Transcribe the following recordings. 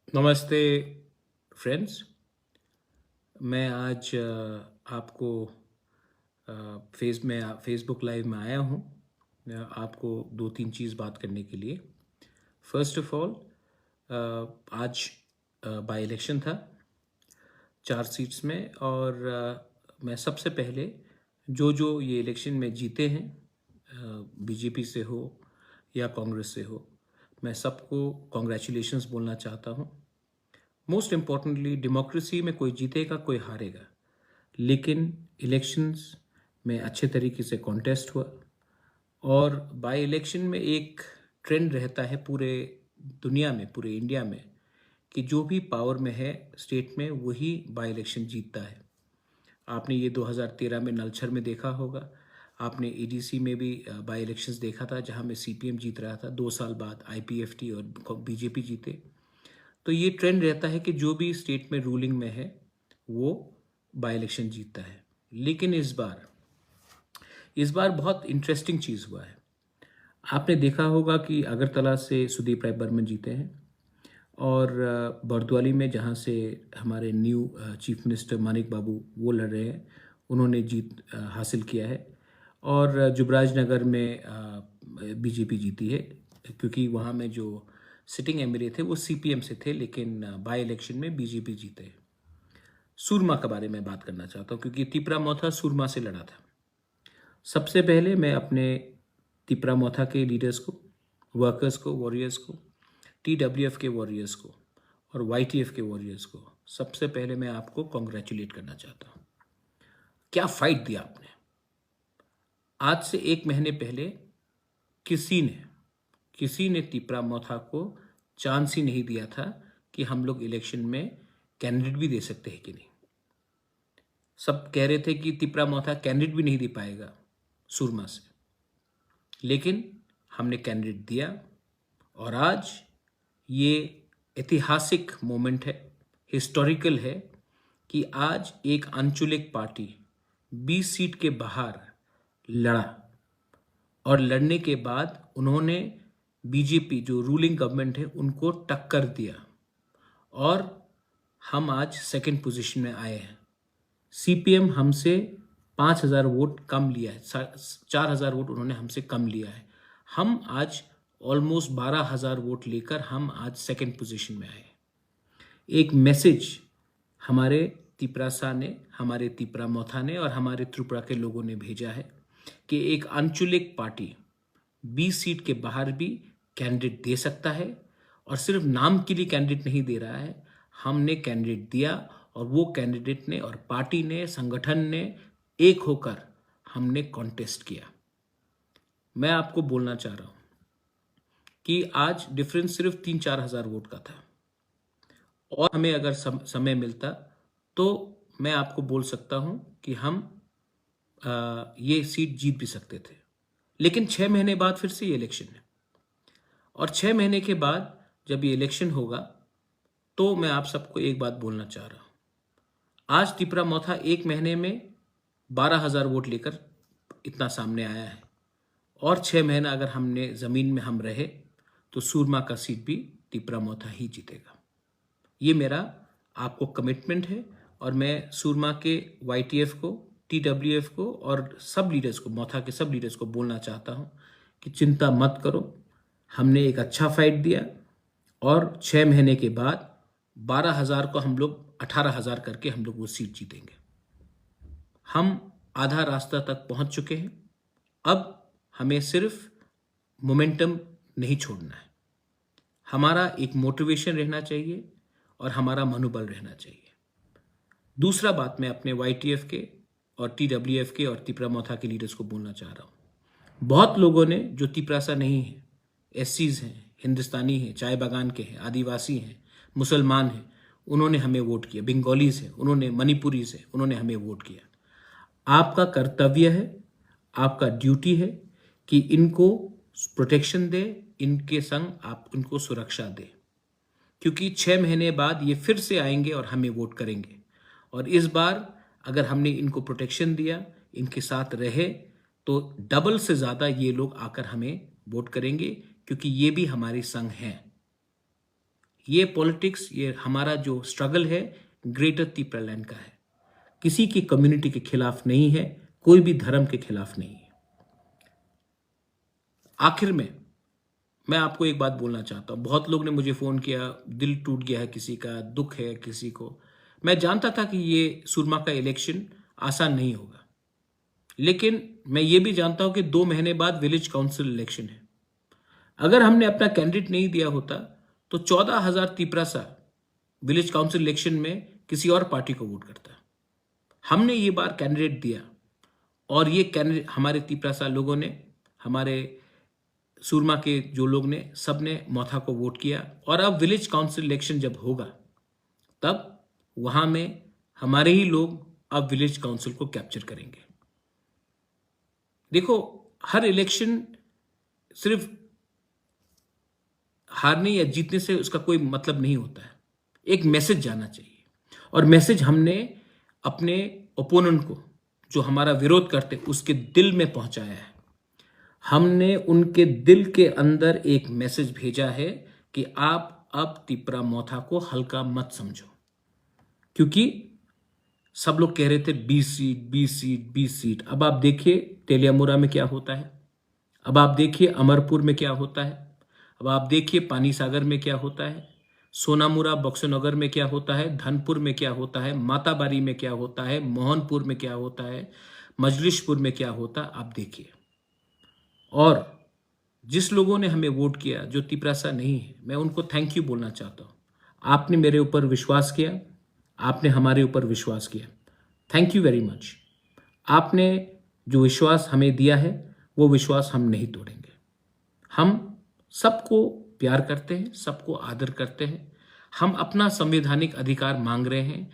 नमस्ते फ्रेंड्स। मैं आज आपको फेसबुक लाइव में आया हूँ। आपको दो तीन चीज़ बात करने के लिए। फर्स्ट ऑफ ऑल, आज बाई इलेक्शन था 4 सीट्स में, और मैं सबसे पहले जो ये इलेक्शन में जीते हैं, बीजेपी से हो या कांग्रेस से हो, मैं सबको कॉन्ग्रेचुलेशंस बोलना चाहता हूँ। मोस्ट इम्पॉर्टेंटली, डेमोक्रेसी में कोई जीतेगा कोई हारेगा, लेकिन इलेक्शंस में अच्छे तरीके से कॉन्टेस्ट हुआ। और बाय इलेक्शन में एक ट्रेंड रहता है पूरे दुनिया में, पूरे इंडिया में, कि जो भी पावर में है स्टेट में वही बाय इलेक्शन जीतता है। आपने ये 2013 में नलछर में देखा होगा। आपने एडीसी में भी बाय इलेक्शंस देखा था, जहां में सीपीएम जीत रहा था। 2 साल बाद आईपीएफटी और बीजेपी जीते। तो ये ट्रेंड रहता है कि जो भी स्टेट में रूलिंग में है वो बाय इलेक्शन जीतता है। लेकिन इस बार बहुत इंटरेस्टिंग चीज़ हुआ है। आपने देखा होगा कि अगरतला से सुदीप राय बर्मन जीते हैं, और बरदवाली में जहाँ से हमारे न्यू चीफ मिनिस्टर मानिक बाबू वो लड़ रहे हैं, उन्होंने जीत हासिल किया है। और जुबराज नगर में बीजेपी जीती है, क्योंकि वहाँ में जो सिटिंग एमएलए थे वो सीपीएम से थे, लेकिन बाय इलेक्शन में बीजेपी जीते। सूरमा के बारे में बात करना चाहता हूँ, क्योंकि तिपरा मोथा सूरमा से लड़ा था। सबसे पहले मैं अपने तिपरा मोथा के लीडर्स को, वर्कर्स को, वॉरियर्स को, टीडब्ल्यूएफ के वॉरियर्स को और वाईटीएफ के वॉरियर्स को सबसे पहले मैं आपको कॉन्ग्रेचुलेट करना चाहता हूँ। क्या फाइट दिया आपने। आज से 1 महीने पहले किसी ने तिपरा मोथा को चांस ही नहीं दिया था कि हम लोग इलेक्शन में कैंडिडेट भी दे सकते हैं कि नहीं। सब कह रहे थे कि तिपरा मोथा कैंडिडेट भी नहीं दे पाएगा सुरमा से, लेकिन हमने कैंडिडेट दिया। और आज ये ऐतिहासिक मोमेंट है, हिस्टोरिकल है, कि आज एक अनचुलिक पार्टी 20 सीट के बाहर लड़ा, और लड़ने के बाद उन्होंने बीजेपी जो रूलिंग गवर्नमेंट है उनको टक्कर दिया, और हम आज सेकंड पोजीशन में आए हैं। सीपीएम हमसे 5,000 वोट कम लिया है, 4,000 वोट उन्होंने हमसे कम लिया है। हम आज ऑलमोस्ट 12,000 वोट लेकर हम आज सेकंड पोजीशन में आए। एक मैसेज हमारे तिपरासा ने, हमारे तिपरा मोथा ने और हमारे त्रिपुरा के लोगों ने भेजा है कि एक अनचुलिक पार्टी 20 सीट के बाहर भी कैंडिडेट दे सकता है, और सिर्फ नाम के लिए कैंडिडेट नहीं दे रहा है। हमने कैंडिडेट दिया, और वो कैंडिडेट ने और पार्टी ने, संगठन ने एक होकर हमने कॉन्टेस्ट किया। मैं आपको बोलना चाह रहा हूं कि आज डिफरेंस सिर्फ 3-4 हज़ार वोट का था, और हमें अगर समय मिलता तो मैं आपको बोल सकता हूं कि हम ये सीट जीत भी सकते थे। लेकिन 6 महीने बाद फिर से ये इलेक्शन है, और 6 महीने के बाद जब ये इलेक्शन होगा तो मैं आप सबको एक बात बोलना चाह रहा हूं। आज तिपरा मोथा 1 महीने में 12,000 वोट लेकर इतना सामने आया है, और 6 महीना अगर हमने जमीन में हम रहे तो सूरमा का सीट भी तिपरा मोथा ही जीतेगा। ये मेरा आपको कमिटमेंट है, और मैं सूरमा के वाईटीएफ को, टीडब्ल्यूएफ को और सब लीडर्स को, मोथा के सब लीडर्स को बोलना चाहता हूं कि चिंता मत करो। हमने एक अच्छा फाइट दिया, और 6 महीने के बाद 12,000 को हम लोग 18,000 करके हम लोग वो सीट जीतेंगे। हम आधा रास्ता तक पहुंच चुके हैं। अब हमें सिर्फ मोमेंटम नहीं छोड़ना है। हमारा एक मोटिवेशन रहना चाहिए और हमारा मनोबल रहना चाहिए। दूसरा बात मैं अपने वाईटीएफ के और टीडब्ल्यूएफ के और तिपरा मोथा के लीडर्स को बोलना चाह रहा हूं। बहुत लोगों ने, जो तिपरासा नहीं है, एससीज हैं, हिंदुस्तानी हैं, चाय बागान के हैं, आदिवासी हैं, मुसलमान हैं, उन्होंने हमें वोट किया। बंगालीज हैं, उन्होंने, मणिपुरीज हैं, उन्होंने हमें वोट किया। आपका कर्तव्य है, आपका ड्यूटी है कि इनको प्रोटेक्शन दे, इनके संग आप इनको सुरक्षा दे, क्योंकि 6 महीने बाद ये फिर से आएंगे और हमें वोट करेंगे। और इस बार अगर हमने इनको प्रोटेक्शन दिया, इनके साथ रहे, तो डबल से ज़्यादा ये लोग आकर हमें वोट करेंगे, क्योंकि ये भी हमारे संग हैं। ये पॉलिटिक्स, ये हमारा जो स्ट्रगल है ग्रेटर तिप्रालैंड का है, किसी की कम्युनिटी के खिलाफ नहीं है, कोई भी धर्म के खिलाफ नहीं है। आखिर में मैं आपको एक बात बोलना चाहता हूँ। बहुत लोग ने मुझे फ़ोन किया, दिल टूट गया है किसी का, दुख है किसी को। मैं जानता था कि ये सुरमा का इलेक्शन आसान नहीं होगा, लेकिन मैं ये भी जानता हूँ कि 2 महीने बाद विलेज काउंसिल इलेक्शन है। अगर हमने अपना कैंडिडेट नहीं दिया होता तो 14,000 तिपरासा विलेज काउंसिल इलेक्शन में किसी और पार्टी को वोट करता। हमने ये बार कैंडिडेट दिया और ये कैंडिडेट हमारे तिपरासा लोगों ने, हमारे सुरमा के जो लोग ने, सब ने मोथा को वोट किया। और अब विलेज काउंसिल इलेक्शन जब होगा तब वहां में हमारे ही लोग अब विलेज काउंसिल को कैप्चर करेंगे। देखो, हर इलेक्शन सिर्फ हारने या जीतने से उसका कोई मतलब नहीं होता है। एक मैसेज जाना चाहिए, और मैसेज हमने अपने ओपोनेंट को, जो हमारा विरोध करते, उसके दिल में पहुंचाया है। हमने उनके दिल के अंदर एक मैसेज भेजा है कि आप अब तिप्रा मोथा को हल्का मत समझो, क्योंकि सब लोग कह रहे थे 20 सीट 20 सीट 20 सीट। अब आप देखिए तेलियामुरा में क्या होता है, अब आप देखिए अमरपुर में क्या होता है, अब आप देखिए पानी सागर में क्या होता है, सोनामुरा बक्सनगर में क्या होता है, धनपुर में क्या होता है, माताबारी में क्या होता है, मोहनपुर में क्या होता है, मजलिशपुर में क्या होता है, आप देखिए। और जिस लोगों ने हमें वोट किया, जो तिपरासा नहीं है, मैं उनको थैंक यू बोलना चाहता हूँ। आपने मेरे ऊपर विश्वास किया, आपने हमारे ऊपर विश्वास किया, थैंक यू वेरी मच। आपने जो विश्वास हमें दिया है वो विश्वास हम नहीं तोड़ेंगे। हम सबको प्यार करते हैं, सबको आदर करते हैं। हम अपना संवैधानिक अधिकार मांग रहे हैं।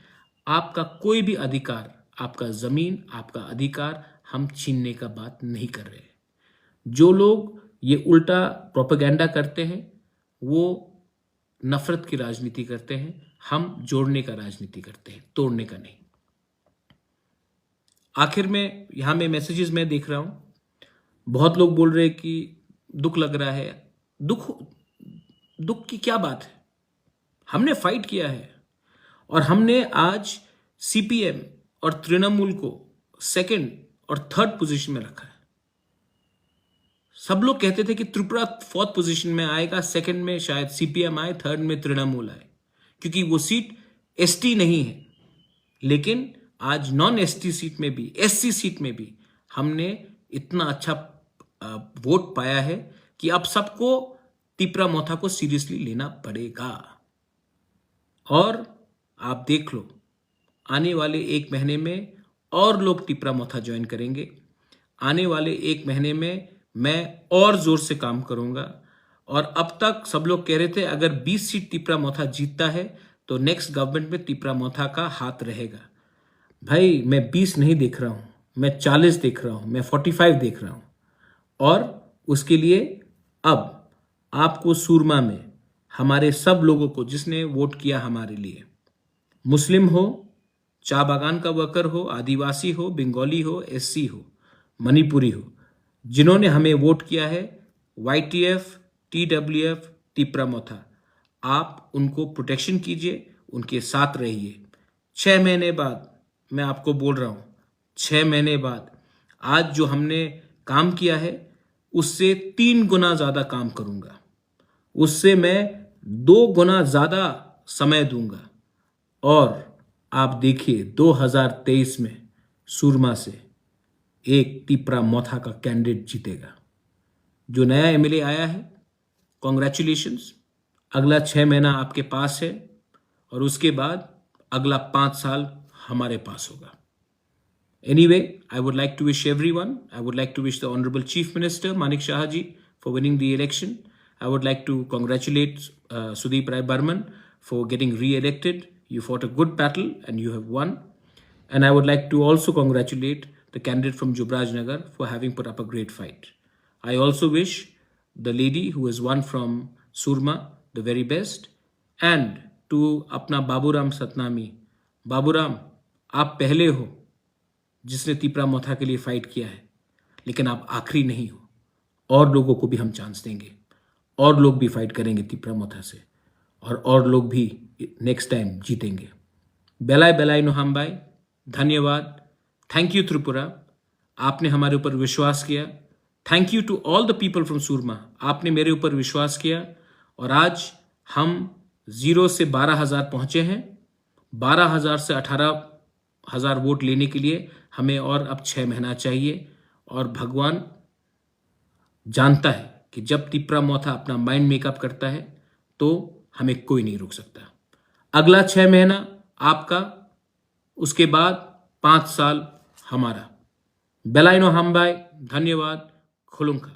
आपका कोई भी अधिकार, आपका जमीन, आपका अधिकार हम छीनने का बात नहीं कर रहे हैं। जो लोग ये उल्टा प्रोपेगेंडा करते हैं वो नफरत की राजनीति करते हैं। हम जोड़ने का राजनीति करते हैं, तोड़ने का नहीं। आखिर में यहां में मैसेजेस मैं देख रहा हूं, बहुत लोग बोल रहे हैं कि दुख लग रहा है। दुख की क्या बात है? हमने फाइट किया है और हमने आज सीपीएम और तृणमूल को 2nd और 3rd पोजीशन में रखा है। सब लोग कहते थे कि त्रिपुरा 4th पोजीशन में आएगा, 2nd में शायद सीपीएम आए, 3rd में तृणमूल आए, क्योंकि वो सीट एसटी नहीं है। लेकिन आज नॉन एसटी सीट में भी, एससी सीट में भी हमने इतना अच्छा वोट पाया है कि अब सबको तिप्रा मोथा को सीरियसली लेना पड़ेगा। और आप देख लो, आने वाले 1 महीने में और लोग तिप्रा मोथा ज्वाइन करेंगे। आने वाले 1 महीने में मैं और जोर से काम करूंगा। और अब तक सब लोग कह रहे थे अगर 20 सीट तिप्रा मोथा जीतता है तो नेक्स्ट गवर्नमेंट में तिप्रा मोथा का हाथ रहेगा। भाई, मैं 20 नहीं देख रहा हूं, मैं 40 देख रहा हूं, मैं 45 देख रहा हूं। और उसके लिए अब आपको सुरमा में हमारे सब लोगों को, जिसने वोट किया हमारे लिए, मुस्लिम हो, चाय बागान का वर्कर हो, आदिवासी हो, बंगाली हो, एससी हो, मणिपुरी हो, जिन्होंने हमें वोट किया है, वाईटीएफ, टीडब्ल्यूएफ, तिप्रा मोथा, आप उनको प्रोटेक्शन कीजिए, उनके साथ रहिए। 6 महीने बाद मैं आपको बोल रहा हूं, 6 महीने बाद आज जो हमने काम किया है उससे 3 गुना ज्यादा काम करूंगा, उससे मैं 2 गुना ज्यादा समय दूंगा। और आप देखिए 2023 में सुरमा से एक तिप्रा मोथा का कैंडिडेट जीतेगा। जो नया एमएलए आया है, कॉन्ग्रेचुलेशंस। अगला 6 महीना आपके पास है और उसके बाद अगला 5 साल हमारे पास होगा। Anyway, I would like to wish everyone, I would like to wish the Honorable Chief Minister Manik Shah ji for winning the election. I would like to congratulate Sudeep Rai Burman for getting re-elected. You fought a good battle and you have won. And I would like to also congratulate the candidate from Jubraj Nagar for having put up a great fight. I also wish the lady who has won from Surma the very best. And to apna Baburam Satnami. Baburam, आप पहले हो जिसने तिप्रा मोथा के लिए fight किया है, लेकिन आप आखिरी नहीं हो। और लोगों को भी हम चांस देंगे, और लोग भी फाइट करेंगे तिप्रा मोथा से। और लोग भी नेक्स्ट टाइम जीतेंगे। बेलाय बेलाय नो हम भाई, धन्यवाद। थैंक यू त्रिपुरा, आपने हमारे ऊपर विश्वास किया। Thank you to all the people from Surma, आपने मेरे ऊपर विश्वास किया और आज हम 0 से 12,000 पहुंचे हैं। 12,000 से 18,000 वोट लेने के लिए हमें और अब 6 महीना चाहिए और भगवान जानता है कि जब तिप्रा मोथा अपना माइंड मेकअप करता है तो हमें कोई नहीं रोक सकता। अगला 6 महीना आपका, उसके बाद 5 साल हमारा। बेलाइनो हम भाई, धन्यवाद। खुलुंखा।